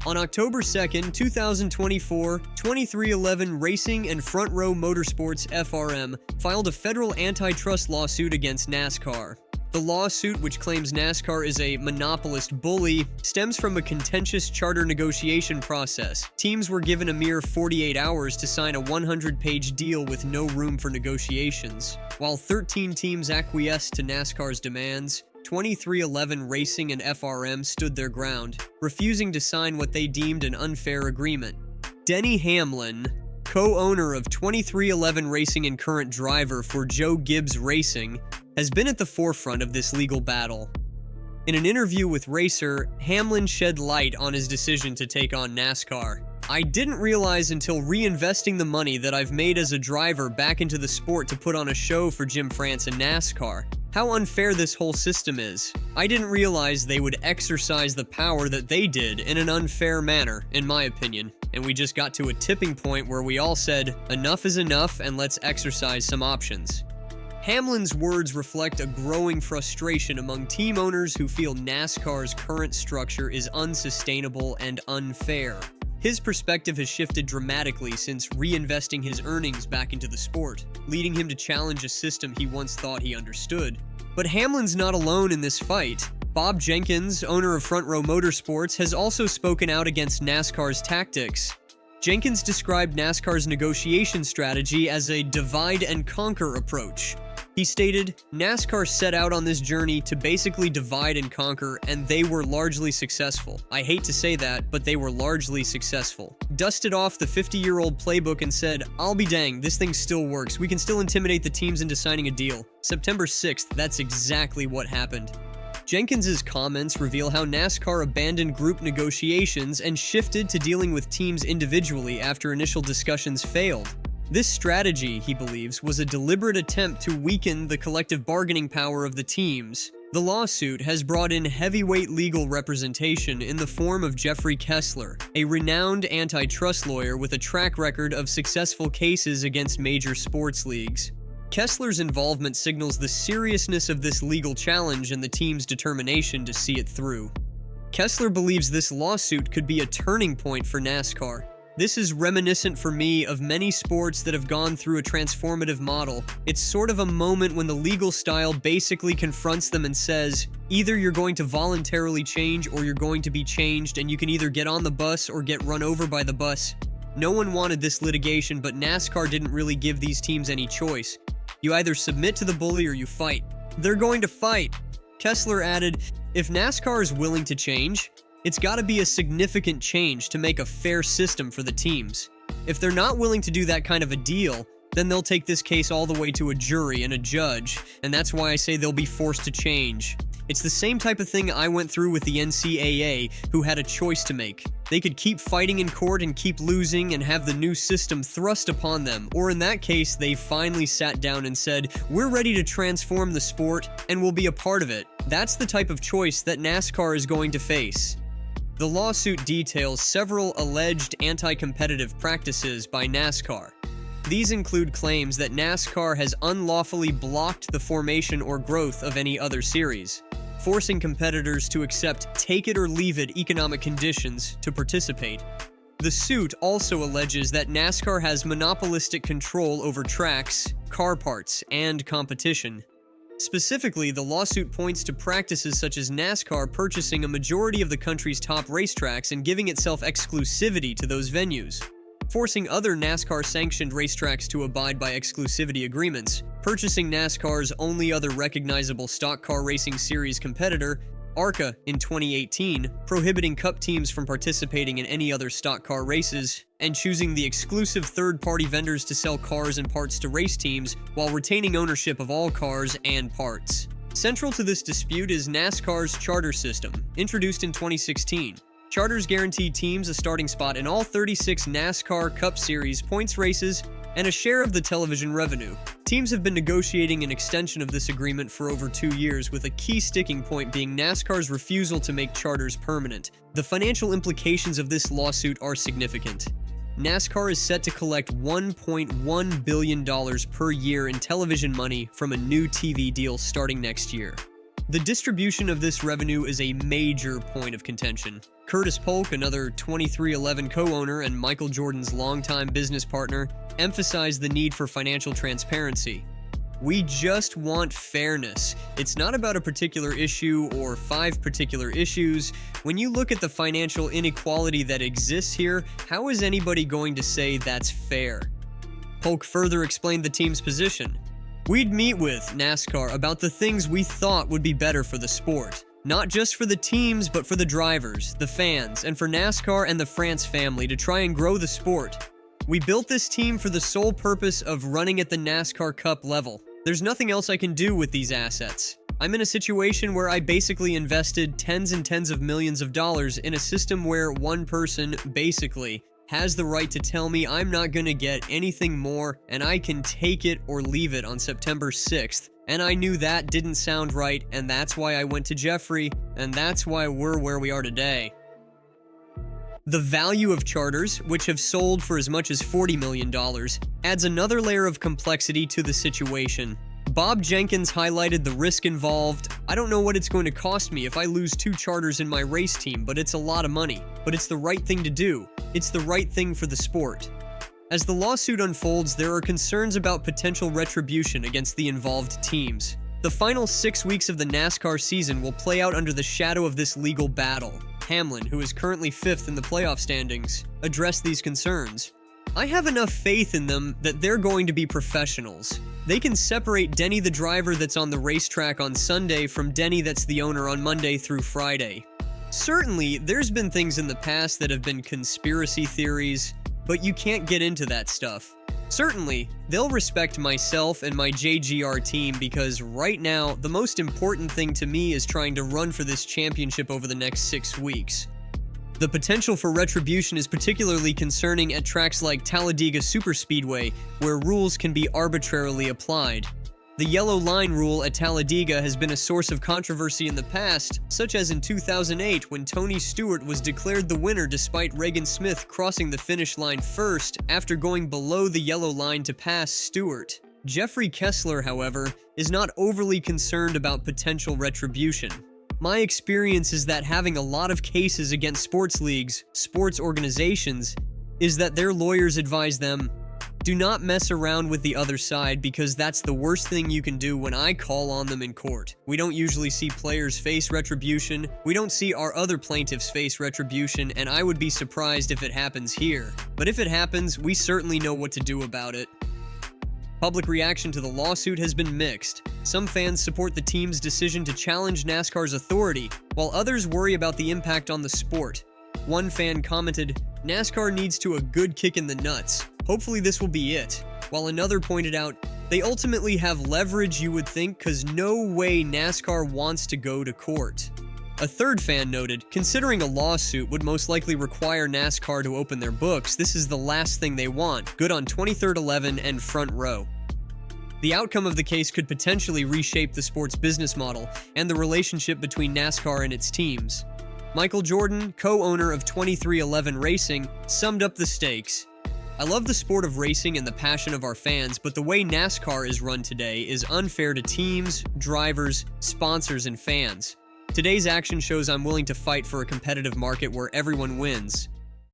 On October 2nd, 2024, 2311 Racing and Front Row Motorsports FRM filed a federal antitrust lawsuit against NASCAR. The lawsuit, which claims NASCAR is a monopolist bully, stems from a contentious charter negotiation process. Teams were given a mere 48 hours to sign a 100-page deal with no room for negotiations. While 13 teams acquiesced to NASCAR's demands, 2311 Racing and FRM stood their ground, refusing to sign what they deemed an unfair agreement. Denny Hamlin, co-owner of 2311 Racing and current driver for Joe Gibbs Racing, has been at the forefront of this legal battle. In an interview with Racer, Hamlin shed light on his decision to take on NASCAR. "I didn't realize until reinvesting the money that I've made as a driver back into the sport to put on a show for Jim France and NASCAR. How unfair this whole system is. I didn't realize they would exercise the power that they did in an unfair manner, in my opinion. And we just got to a tipping point where we all said, enough is enough and let's exercise some options." Hamlin's words reflect a growing frustration among team owners who feel NASCAR's current structure is unsustainable and unfair. His perspective has shifted dramatically since reinvesting his earnings back into the sport, leading him to challenge a system he once thought he understood. But Hamlin's not alone in this fight. Bob Jenkins, owner of Front Row Motorsports, has also spoken out against NASCAR's tactics. Jenkins described NASCAR's negotiation strategy as a divide-and-conquer approach. He stated, "NASCAR set out on this journey to basically divide and conquer, and they were largely successful. I hate to say that, but they were largely successful. Dusted off the 50-year-old playbook and said, I'll be danged, this thing still works. We can still intimidate the teams into signing a deal. September 6th, that's exactly what happened." Jenkins's comments reveal how NASCAR abandoned group negotiations and shifted to dealing with teams individually after initial discussions failed. This strategy, he believes, was a deliberate attempt to weaken the collective bargaining power of the teams. The lawsuit has brought in heavyweight legal representation in the form of Jeffrey Kessler, a renowned antitrust lawyer with a track record of successful cases against major sports leagues. Kessler's involvement signals the seriousness of this legal challenge and the team's determination to see it through. Kessler believes this lawsuit could be a turning point for NASCAR. "This is reminiscent for me of many sports that have gone through a transformative model. It's sort of a moment when the legal style basically confronts them and says, either you're going to voluntarily change or you're going to be changed, and you can either get on the bus or get run over by the bus. No one wanted this litigation, but NASCAR didn't really give these teams any choice. You either submit to the bully or you fight. They're going to fight." Kessler added, "If NASCAR is willing to change, it's got to be a significant change to make a fair system for the teams. If they're not willing to do that kind of a deal, then they'll take this case all the way to a jury and a judge, and that's why I say they'll be forced to change. It's the same type of thing I went through with the NCAA, who had a choice to make. They could keep fighting in court and keep losing and have the new system thrust upon them, or in that case, they finally sat down and said, we're ready to transform the sport and we'll be a part of it. That's the type of choice that NASCAR is going to face." The lawsuit details several alleged anti-competitive practices by NASCAR. These include claims that NASCAR has unlawfully blocked the formation or growth of any other series, forcing competitors to accept take-it-or-leave-it economic conditions to participate. The suit also alleges that NASCAR has monopolistic control over tracks, car parts, and competition. Specifically, the lawsuit points to practices such as NASCAR purchasing a majority of the country's top racetracks and giving itself exclusivity to those venues, forcing other NASCAR-sanctioned racetracks to abide by exclusivity agreements, purchasing NASCAR's only other recognizable stock car racing series competitor, ARCA, in 2018, prohibiting Cup teams from participating in any other stock car races, and choosing the exclusive third-party vendors to sell cars and parts to race teams while retaining ownership of all cars and parts. Central to this dispute is NASCAR's charter system, introduced in 2016. Charters guarantee teams a starting spot in all 36 NASCAR Cup Series points races and a share of the television revenue. Teams have been negotiating an extension of this agreement for over 2 years, with a key sticking point being NASCAR's refusal to make charters permanent. The financial implications of this lawsuit are significant. NASCAR is set to collect $1.1 billion per year in television money from a new TV deal starting next year. The distribution of this revenue is a major point of contention. Curtis Polk, another 2311 co-owner and Michael Jordan's longtime business partner, emphasized the need for financial transparency. We just want fairness. It's not about a particular issue or 5 particular issues. When you look at the financial inequality that exists here, how is anybody going to say that's fair? Polk further explained the team's position. We'd meet with NASCAR about the things we thought would be better for the sport. Not just for the teams, but for the drivers, the fans, and for NASCAR and the France family to try and grow the sport. We built this team for the sole purpose of running at the NASCAR Cup level. There's nothing else I can do with these assets. I'm in a situation where I basically invested tens and tens of millions of dollars in a system where one person, basically, has the right to tell me I'm not gonna get anything more and I can take it or leave it on September 6th. And I knew that didn't sound right, and that's why I went to Jeffrey, and that's why we're where we are today. The value of charters, which have sold for as much as $40 million, adds another layer of complexity to the situation. Bob Jenkins highlighted the risk involved. I don't know what it's going to cost me if I lose 2 charters in my race team, but it's a lot of money. But it's the right thing to do. It's the right thing for the sport. As the lawsuit unfolds, there are concerns about potential retribution against the involved teams. The final 6 weeks of the NASCAR season will play out under the shadow of this legal battle. Hamlin, who is currently 5th in the playoff standings, addressed these concerns. I have enough faith in them that they're going to be professionals. They can separate Denny the driver that's on the racetrack on Sunday from Denny that's the owner on Monday through Friday. Certainly, there's been things in the past that have been conspiracy theories, but you can't get into that stuff. Certainly, they'll respect myself and my JGR team because right now, the most important thing to me is trying to run for this championship over the next 6 weeks. The potential for retribution is particularly concerning at tracks like Talladega Superspeedway, where rules can be arbitrarily applied. The yellow line rule at Talladega has been a source of controversy in the past, such as in 2008 when Tony Stewart was declared the winner despite Regan Smith crossing the finish line first after going below the yellow line to pass Stewart. Jeffrey Kessler, however, is not overly concerned about potential retribution. My experience is that having a lot of cases against sports leagues, sports organizations, is that their lawyers advise them, do not mess around with the other side because that's the worst thing you can do when I call on them in court. We don't usually see players face retribution, we don't see our other plaintiffs face retribution, and I would be surprised if it happens here. But if it happens, we certainly know what to do about it. Public reaction to the lawsuit has been mixed. Some fans support the team's decision to challenge NASCAR's authority, while others worry about the impact on the sport. One fan commented, "NASCAR needs to a good kick in the nuts. Hopefully this will be it." While another pointed out, they ultimately have leverage you would think cause no way NASCAR wants to go to court. A third fan noted, considering a lawsuit would most likely require NASCAR to open their books, this is the last thing they want, good on 23rd 11 and front row. The outcome of the case could potentially reshape the sport's business model and the relationship between NASCAR and its teams. Michael Jordan, co-owner of 2311 Racing, summed up the stakes. I love the sport of racing and the passion of our fans, but the way NASCAR is run today is unfair to teams, drivers, sponsors, and fans. Today's action shows I'm willing to fight for a competitive market where everyone wins.